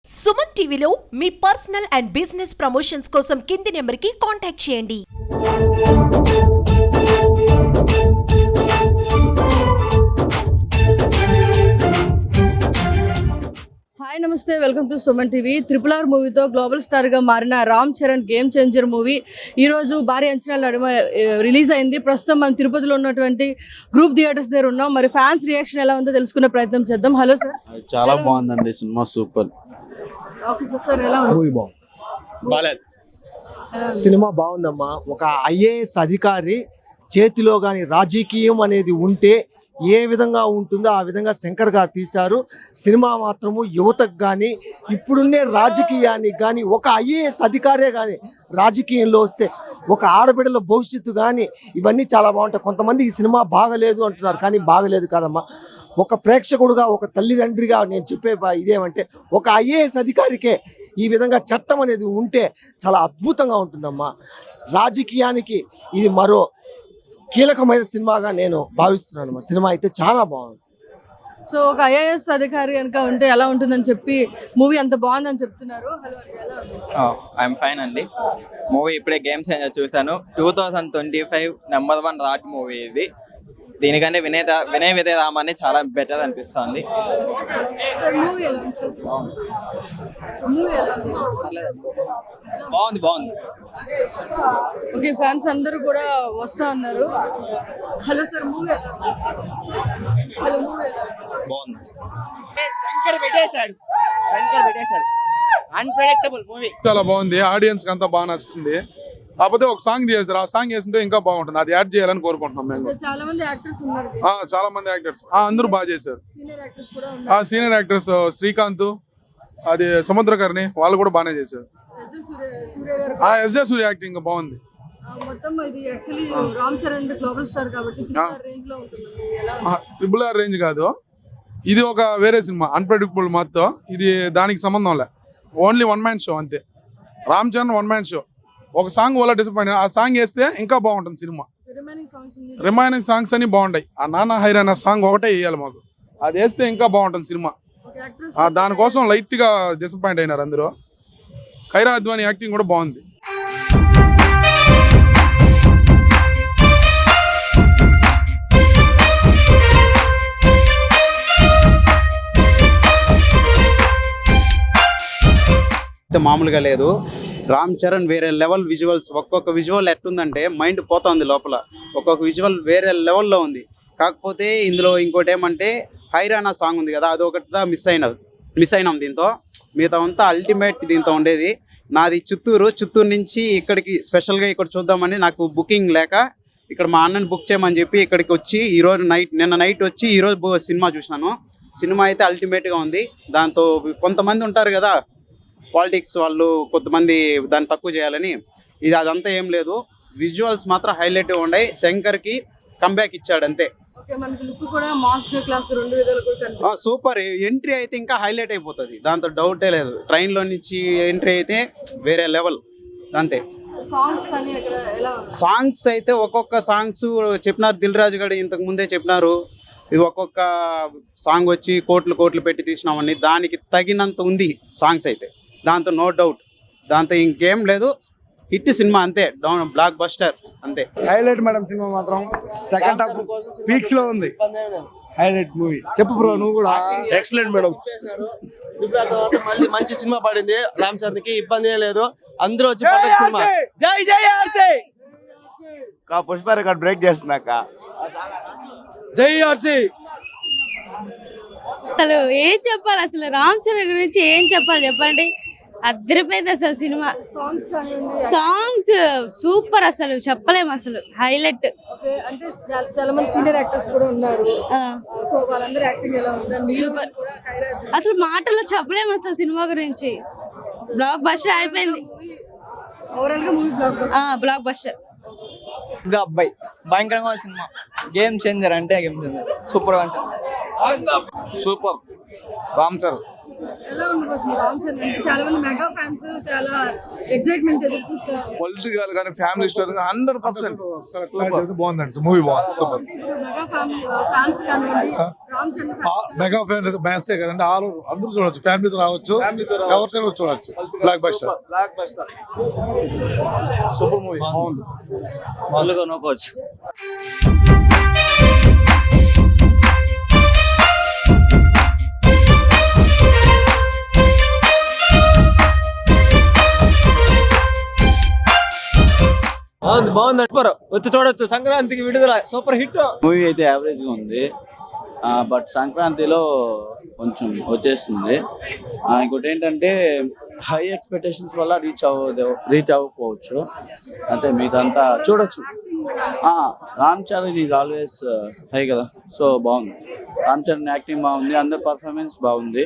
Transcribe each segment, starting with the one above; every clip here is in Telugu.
సుమన్ టీవీలో మీ పర్సనల్ అండ్ బిజినెస్ ప్రమోషన్స్ కోసం కింది నెంబర్కి కాంటాక్ట్ చేయండి. హాయ్ నమస్తే, welcome to Suman TV. RRR మూవీతో గ్లోబల్ స్టార్గా మారిన Ram Charan game changer movie ఈరోజు భారీ అంచనాల నడుమ రిలీజ్ అయింది. ప్రస్తుతం మనం తిరుపతిలో ఉన్నటువంటి గ్రూప్ థియేటర్స్ దగ్గర ఉన్నాం. మరి ఫ్యాన్స్ రియాక్షన్ ఎలా ఉందో తెలుసుకునే ప్రయత్నం చేద్దాం. Hello sir. చాలా బాగుందండి సినిమా, సూపర్. ఓకే సార్, ఎలా ఉంది? మూవీ బాగుంది. సినిమా బాగుందమ్మా. ఒక ఐఏఎస్ అధికారి చేతిలో కానీ రాజకీయం అనేది ఉంటే ఏ విధంగా ఉంటుందో ఆ విధంగా శంకర్ గారు తీశారు. సినిమా మాత్రము యువతకు కానీ ఇప్పుడున్నే రాజకీయానికి కానీ ఒక ఐఏఎస్ అధికారే కానీ రాజకీయంలో వస్తే ఒక ఆడబిడ్డల భవిష్యత్తు కానీ ఇవన్నీ చాలా బాగుంటాయి. కొంతమంది ఈ సినిమా బాగలేదు అంటున్నారు, కానీ బాగలేదు కాదమ్మా. ఒక ప్రేక్షకుడుగా, ఒక తల్లిదండ్రిగా నేను చెప్పే ఇదేమంటే, ఒక ఐఏఎస్ అధికారికే ఈ విధంగా చట్టం అనేది ఉంటే చాలా అద్భుతంగా ఉంటుందమ్మా. రాజకీయానికి ఇది మరో కీలకమైన సినిమాగా నేను భావిస్తున్నాను. సినిమా అయితే చాలా బాగుంది. సో ఒక ఐఏఎస్ అధికారి కనుక ఉంటే ఎలా ఉంటుందని చెప్పి మూవీ అంత బాగుందని చెప్తున్నారు. హలో, ఎలా ఉంది? ఐఎమ్ ఫైన్ అండి. మూవీ ఇప్పుడే గేమ్ చేంజర్ చూశాను. 2025 #1 రాట్ మూవీ ఇది. దీనికంటే వినయ విజయ రామాన్ని చాలా బెటర్ అనిపిస్తుంది. మూవీ ఎలా ఉంది సార్? మూవీ ఎలా ఉంది? బాగుంది. ఓకే, ఫ్యాన్స్ అందరూ కూడా వస్తా ఉన్నారు. హలో సార్, మూవీ ఎలా ఉంది? హలో, మూవీ ఎలా ఉంది? బాగుంది. శంకర్ పెట్టేశాడు. Unpredictable movie. చాలా బాగుంది. ఆడియన్స్ కి అంతా బాగా నచ్చుతుంది. కాకపోతే ఒక సాంగ్ చేశారు, ఆ సాంగ్ చేస్తుంటే ఇంకా బాగుంటుంది. అది యాడ్ చేయాలని కోరుకుంటున్నాం మేము. చాలా మంది యాక్టర్స్ ఉన్నారు. చాలా మంది యాక్టర్స్ అందరూ బాగా చేశారు. సీనియర్ యాక్టర్స్ కూడా ఉన్నారు. సీనియర్ యాక్టర్స్ శ్రీకాంత్, అది సముద్రకర్ణి, వాళ్ళు కూడా బాగానే చేశారు. సూర్య గారు, ఎస్జే సూర్య యాక్టింగ్ బాగుంది. మొత్తం ఇది actually Ram Charan global star కాబట్టి రేంజ్ లో ఉంటుంది. RRR రేంజ్ కాదు, ఇది ఒక వేరే సినిమా, అన్ప్రెడిక్టబుల్. మొత్తం ఇది దానికి సంబంధం లే, ఓన్లీ వన్ మ్యాన్ షో అంతే. Ram Charan one man show. ఒక సాంగ్ ఓలా డిసప్పాయింట్, ఆ సాంగ్ వేస్తే ఇంకా బాగుంటుంది సినిమా. రిమైనింగ్ సాంగ్స్ అన్ని బాగుంటాయి. ఆ నాన్న హైరానా సాంగ్ ఒకటే వేయాలి మాకు, అది వేస్తే ఇంకా బాగుంటుంది సినిమా. దానికోసం లైట్ గా డిసప్పాయింట్ అయినారు అందరూ. ఖైరా అద్వానీ యాక్టింగ్ కూడా బాగుంది. మామూలుగా లేదు. రామ్ చరణ్ వేరే లెవెల్ విజువల్స్. ఒక్కొక్క విజువల్ ఎట్టుందంటే మైండ్ పోతుంది లోపల. ఒక్కొక్క విజువల్ వేరే లెవెల్లో ఉంది. కాకపోతే ఇందులో ఇంకోటి ఏమంటే, హైరానా సాంగ్ ఉంది కదా, అది ఒకటిదా మిస్ అయినాం. దీంతో మిగతా అంతా అల్టిమేట్ దీంతో ఉండేది. నాది చిత్తూరు నుంచి ఇక్కడికి స్పెషల్గా ఇక్కడ చూద్దామని, నాకు బుకింగ్ లేక ఇక్కడ మా అన్నని బుక్ చేయమని చెప్పి ఇక్కడికి వచ్చి నిన్న నైట్ వచ్చి ఈరోజు సినిమా చూసినాను. సినిమా అయితే అల్టిమేట్గా ఉంది. దాంతో కొంతమంది ఉంటారు కదా పాలిటిక్స్ వాళ్ళు, కొంతమంది దాన్ని తక్కువ చేయాలని, ఇది అదంతా ఏం లేదు. విజువల్స్ మాత్రం హైలైట్గా ఉన్నాయి. శంకర్కి కంబ్యాక్ ఇచ్చాడు అంతే. సూపర్. ఎంట్రీ అయితే ఇంకా హైలైట్ అయిపోతుంది, దాంతో డౌటే లేదు. ట్రైన్లో నుంచి ఎంట్రీ అయితే వేరే లెవెల్ అంతే. సాంగ్స్ అయితే ఒక్కొక్క సాంగ్స్ చెప్పినారు. దిల్ రాజు గారు ఇంతకు ముందే చెప్పినారు, ఇది ఒక్కొక్క సాంగ్ వచ్చి కోట్లు పెట్టి తీసినామని. దానికి తగినంత ఉంది సాంగ్స్ అయితే, దాంతో నో డౌట్. దాంతో ఇంకేం లేదు, హిట్ సినిమా అంతే. బ్లాక్ బస్టర్ అంతే. Highlight madam. సినిమా మాత్రం సెకండ్ హాఫ్ పీక్స్ లో ఉంది. Highlight movie. చెప్పు బ్రో నువ్వు కూడా. Excellent madam. మళ్ళీ మంచి సినిమా పడింది. రామ్ చరణ్ కి ఇబ్బంది లేదు, అందరూ వచ్చి పండుగ సినిమా. జై ఆర్సీ. పుష్ప రికార్డ్ బ్రేక్ చేస్తున్నాక జై ఆర్సీ. అసలు ఏం చెప్పాలి, అసలు రామ్ చరణ్ గురించి ఏం చెప్పాలి చెప్పండి. అద్దరిపోయింది అసలు సినిమా. సాంగ్స్ సూపర్, అసలు చెప్పలేము, అసలు హైలైట్. అంటే చాలా మంది సీనియర్ యాక్టర్స్ కూడా ఉన్నారు. సో వాళ్ళందరూ యాక్టింగ్ ఎలా ఉంది? సూపర్. అసలు మాటల్లో చెప్పలేము అసలు సినిమా గురించి. బ్లాక్ బస్టర్ అయిపోయింది. ఓవరాల్ గా మూవీ బ్లాక్ బస్టర్. అబ్బాయి భయంకరంగా సినిమా. గేమ్ చేంజర్ అంటే గేమ్ చేంజర్. సూపర్ గా సూపర్ రామ్ చరణ్. ఎలా ఉండబోతుంది రామ్ చరణ్ అంటే చాలా మంది మెగా ఫ్యాన్స్ చాలా ఎక్సైట్మెంట్ ఎదురు చూస్తారు. పొలిటికల్ కానీ ఫ్యామిలీ స్టోరీ 100% బాగుందండి మూవీ బాగుంది సూపర్. ఇప్పుడు మెగా ఫ్యాన్స్ కానివ్వండి Ram Charan fans mega fan మ్యాచే కదండి ఆల్ అందరూ చూడొచ్చు ఫ్యామిలీతో రావచ్చు ఎవరితో చూడొచ్చు బ్లాక్ బస్టర్ సూపర్ మూవీ బాగుంది వాళ్ళుగా నోకోవచ్చు. బాగుంది సూపర్ వచ్చి చూడొచ్చు సంక్రాంతికి విడుదల సూపర్ హిట్. మూవీ అయితే యావరేజ్ గా ఉంది, బట్ సంక్రాంతిలో కొంచెం వచ్చేస్తుంది. ఇంకోటి ఏంటంటే హై ఎక్స్పెక్టేషన్స్ వల్ల రీచ్ అవ్వకపోవచ్చు, అంతే మిగతా చూడొచ్చు. Ram Charan is always high కదా, సో బాగుంది. రామ్ చరణ్ యాక్టింగ్ బాగుంది, అందరి పర్ఫార్మెన్స్ బాగుంది,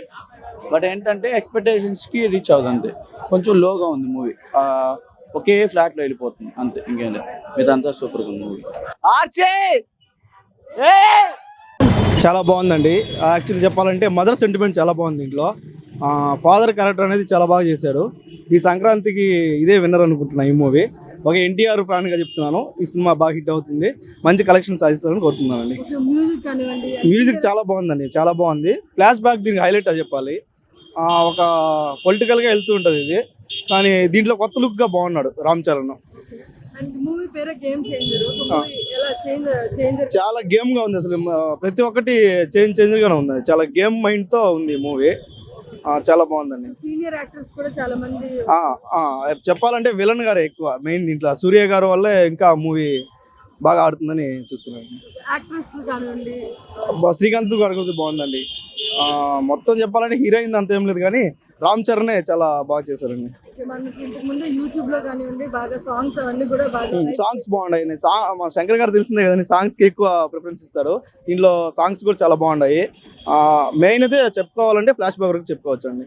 బట్ ఏంటంటే ఎక్స్పెక్టేషన్స్కి రీచ్ అవ్వదు, అంతే కొంచెం లోగా ఉంది మూవీ. ఒకే ఫ్లాట్లో వెళ్ళిపోతుంది అంతే, ఇంకేం లేదు. మిగతా సూపర్గా ఉంది మూవీ. చాలా బాగుందండి. యాక్చువల్లీ చెప్పాలంటే మదర్ సెంటిమెంట్ చాలా బాగుంది దీంట్లో. ఫాదర్ క్యారెక్టర్ అనేది చాలా బాగా చేశాడు. ఈ సంక్రాంతికి ఇదే విన్నర్ అనుకుంటున్నాను ఈ మూవీ. ఒక ఎన్టీఆర్ ఫ్యాన్గా చెప్తున్నాను, ఈ సినిమా బాగా హిట్ అవుతుంది, మంచి కలెక్షన్ సాధిస్తారని కోరుతున్నానండి. మ్యూజిక్ కానివ్వండి మ్యూజిక్ చాలా బాగుందండి, చాలా బాగుంది. ఫ్లాష్ బ్యాక్ దీనికి హైలైట్ అని చెప్పాలి. ఒక పొలిటికల్గా వెళ్తూ ఉంటుంది ఇది, కానీ దీంట్లో కొత్త లుక్గా బాగున్నాడు రామ్ చరణ్. అండ్ మూవీ పేరు గేమ్ చేంజర్. ఎలా చేంజర్ చాలా గేమ్గా ఉంది, అసలు ప్రతి ఒక్కటి చేంజర్గానే ఉంది, చాలా గేమ్ మైండ్తో ఉంది మూవీ. చాలా బాగుందండి. సీనియర్ యాక్టర్స్ కూడా చాలా మంది చెప్పాలంటే విలన్ గారే ఎక్కువ మెయిన్ దీంట్లో. సూర్య గారు వల్లే ఇంకా మూవీ బాగా ఆడుతుందని చూస్తున్నాను. యాక్ట్రెస్ కానివ్వండి శ్రీకాంత్ గారు కూడా బాగుందండి. మొత్తం చెప్పాలంటే హీరోయిన్ అంత ఏం లేదు, కానీ రామ్ చరణే చాలా బాగా చేశారండి. మనకి ఇంతకు ముందు యూట్యూబ్ లో కానివ్వండి బాగా సాంగ్స్ అవన్నీ కూడా బాగా సాంగ్స్ బాగున్నాయి. మా శంకర్ గారు తెలిసిందే కదండి, సాంగ్స్ కి ఎక్కువ ప్రిఫరెన్స్ ఇస్తారు. దీనిలో సాంగ్స్ కూడా చాలా బాగున్నాయి. మెయిన్ అయితే చెప్పుకోవాలంటే ఫ్లాష్ బ్యాక్ వరకు చెప్పుకోవచ్చు అండి.